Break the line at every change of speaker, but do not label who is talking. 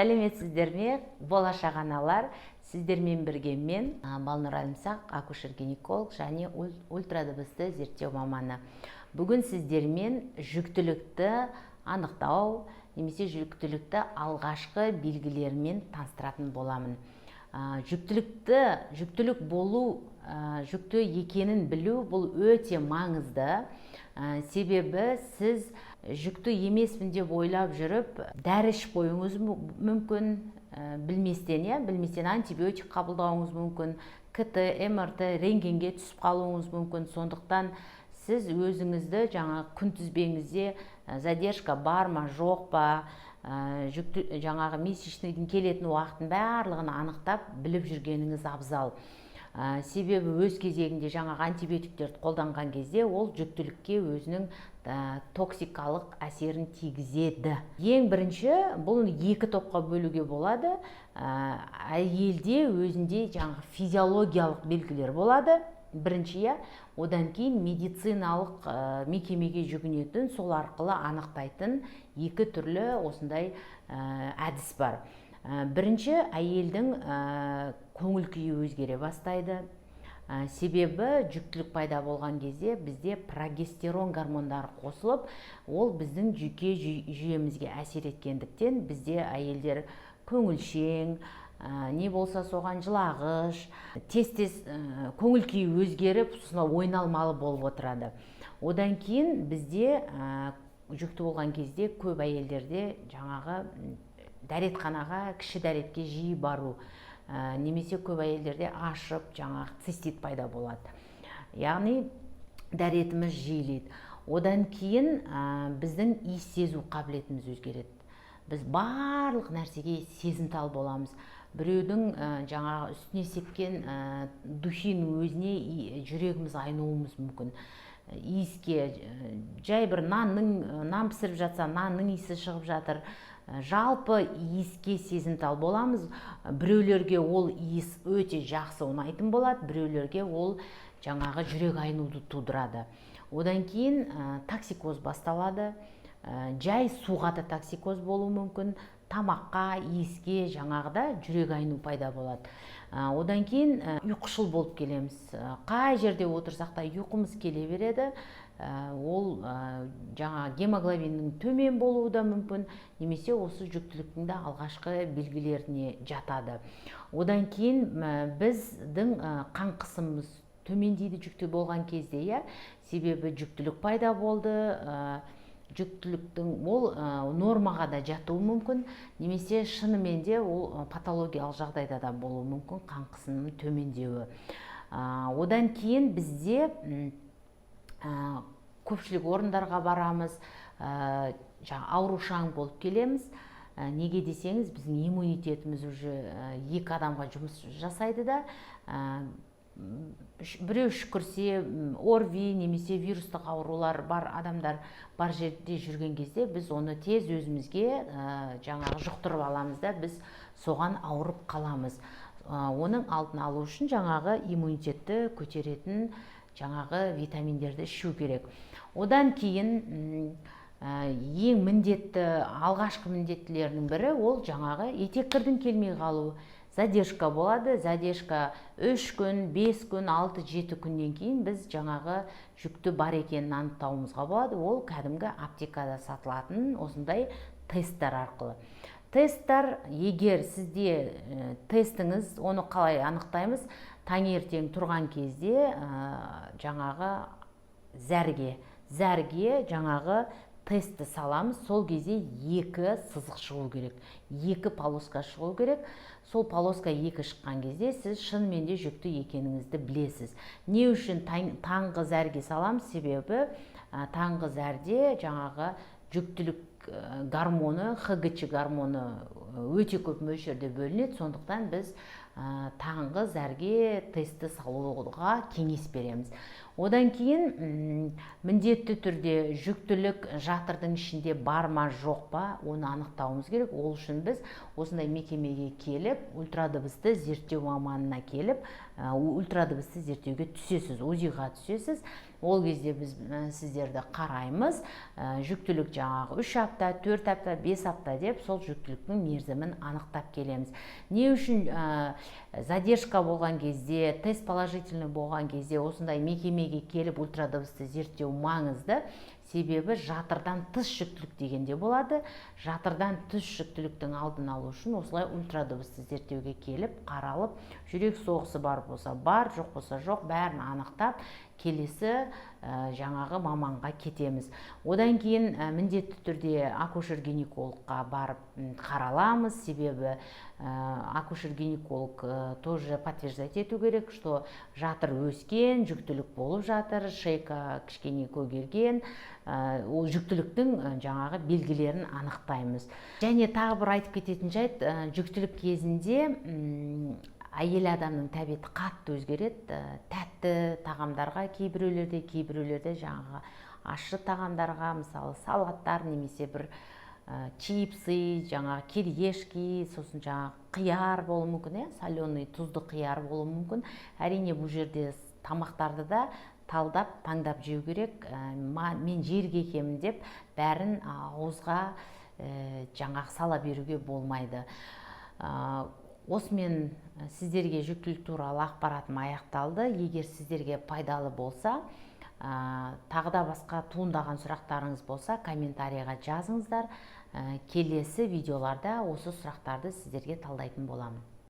Сәлеметсіздер ме, болашақ аналар? Сіздермен бірге мен Балнұр Әлімсақ, акушер-гинеколог және ультрадыбысты зерттеу маманы. Бүгін сіздермен жүктілікті анықтау немесе жүктілікті алғашқы белгілерімен таныстыратын боламын. Жүктілік болу, жүкті екенін білу бұл өте маңызды. Себебі сіз жүкті емеспін деп ойлап жүріп, дәрі ішіп қоюыңыз мүмкін, білместен антибиотик қабылдауыңыз мүмкін, КТ, МРТ, рентгенге түсіп қалуыңыз мүмкін. Сондықтан сіз өзіңізді күнтізбеңізде задержка бар ма, жоқ па, месячныйдың келетін уақытын барлығын анықтап біліп жүргеніңіз абзал. Себебі өз кезегінде антибиотиктерді қолданған кезде ол жүктілікке өзінің токсикалық әсерін тигізеді. Ең бірінші, бұл екі топқа бөлуге болады. Әйелде өзінде физиологиялық белгілер болады. Бірінші, одан кейін медициналық мекемеге жүгінетін, сол арқылы анықтайтын екі түрлі осындай әдіс бар. Бірінші, әйелдің көңіл күйі өзгере бастайды. Себебі жүктілік пайда болған кезде бізде прогестерон гормондары қосылып, ол біздің жүйке жүйемізге әсер еткендіктен бізде әйелдер көңілшең, не болса соған жылағыш, тез көңіл күйі өзгеріп, ойналмалы болып отырады. Одан кейін бізде жүкті болған кезде көп әйелдерде дәретханаға, кіші дәретке жиі бару, немесе көп әйелдерде ашып, цистит пайда болады. Яғни дәретіміз жиілейді. Одан кейін біздің иіс сезу қабілетіміз өзгереді. Біз барлық нәрсеге сезімтал боламыз. Біреудің үстіне сепкен духин өзіне жүрегіміз айнуымыз мүмкін. Иіске жай бір нан пісіріп жатса, нанның иісі шығып жатыр. Жалпы иіске сезімтал боламыз. Біреулерге ол иіс өте жақсы ұнайтын болады, біреулерге ол жүрек айнуды тудырады. Одан кейін токсикоз басталады. Жай суға да токсикоз болуы мүмкін, тамаққа, иіске жүрек айну пайда болады. Одан кейін ұйқышыл болып келеміз. Қай жерде отырсақ та ұйқымыз келе береді. Ол гемоглобиннің төмен болуы да мүмкін, немесе осы жүктіліктің де алғашқы белгілеріне жатады. Одан кейін біздің қан қысымымыз төмендейді жүкті болған кезде, себебі жүктілік пайда болды. Жүктіліктің ол нормаға да жатуы мүмкін, немесе шынымен де ол патологиялық жағдайда да болуы мүмкін, қан қысымының төмендеуі. Одан кейін бізде көпшілік орындарға барамыз, аурушаң болып келеміз. Неге десеңіз, біздің иммунитетіміз уже екі адамға жұмыс жасайды да, біреу үшкірсе, ОРВИ немесе вирустық аурулар бар адамдар бар жерде жүрген кезде біз оны тез өзімізге жұқтырып аламыз да, біз соған ауырып қаламыз. Оның алдын алу үшін иммунитетті көтеретін витаминдерді ішу керек. Одан кейін ең алғашқы міндеттілерінің бірі ол етеккірдің келмей қалуы. Задержка болады. Задержка 3 күн, 5 күн, 6-7 күннен кейін біз жүкті бар екенін анықтауымызға болады. Ол кәдімгі аптекада сатылатын осындай тесттер арқылы. Тесттер, егер сізде тестіңіз, оны қалай анықтаймыз? Таңертең тұрған кезде зәрге тестті саламыз. Сол кезде 2 сызық шығу керек, 2 полоска шығу керек. Сол полоска 2 шыққан кезде сіз шынымен де жүкті екеніңізді білесіз. Не үшін таңғы зәрге саламыз? Себебі таңғы зәрде жүктілік гормоны, ХГЧ гормоны өте көп мөлшерде бөлінеді. Сондықтан біз таңғы зәрге тестті салуға кеңес береміз. Одан кейін міндетті түрде жүктілік жатырдың ішінде бар ма жоқ па, оны анықтауымыз керек. Ол үшін біз осындай мекемеге келіп, ультрадыбысты зерттеу маманына келіп, ультрадыбысты зерттеуге түсесіз, УЗИ-ға түсесіз. Ол кезде біз сіздерді қараймыз. Жүктілік жаңағы 3 апта, 4 апта, 5 апта деп сол жүктіліктің мерзімін анықтап келеміз. Не үшін задержка болған кезде, тест положительный болған кезде осындай мекемеге келіп ультрадыбысты зерттеу маңызды? Себебі жатырдан тыс жүктілік дегенде болады. Жатырдан тыс жүктіліктің алдын алу үшін осылай ультрадыбысты зерттеуге келіп, қаралып, жүрек соғысы бар болса бар, жоқ болса жоқ, бәрін анықтап, келесі жаңағы маманға кетеміз. Одан кейін міндетті түрде акушер-гинекологқа барып қараламыз, себебі акушер-гинеколог тоже подтверждать ету керек, что жатыр өскен, жүктілік болып жатыр, шейка кішкене көгерген, ол жүктіліктің жаңағы белгілерін анықтаймыз. Және тағы бір айтып кететін жайт, жүктілік кезінде әйел адамның тәбеті қатты өзгереді. Тәтті тағамдарға кейбіреулерде жаңағы ащы тағамдарға, мысалы салаттар немесе бір чипсы, жаңағы кириешки, сосын жаңағы қияр болуы мүмкін, соленый тұзды қияр болуы мүмкін. Әрине бұл жерде тамақтарды да талдап, таңдап жеу керек. Мен жерге кемін деп бәрін ауызға жаңағы сала беруге болмайды. Осымен сіздерге жүктілік туралы ақпаратым аяқталды. Егер сіздерге пайдалы болса, тағы да басқа туындаған сұрақтарыңыз болса, комментарийға жазыңыздар. Келесі видеоларда осы сұрақтарды сіздерге талдайтын боламын.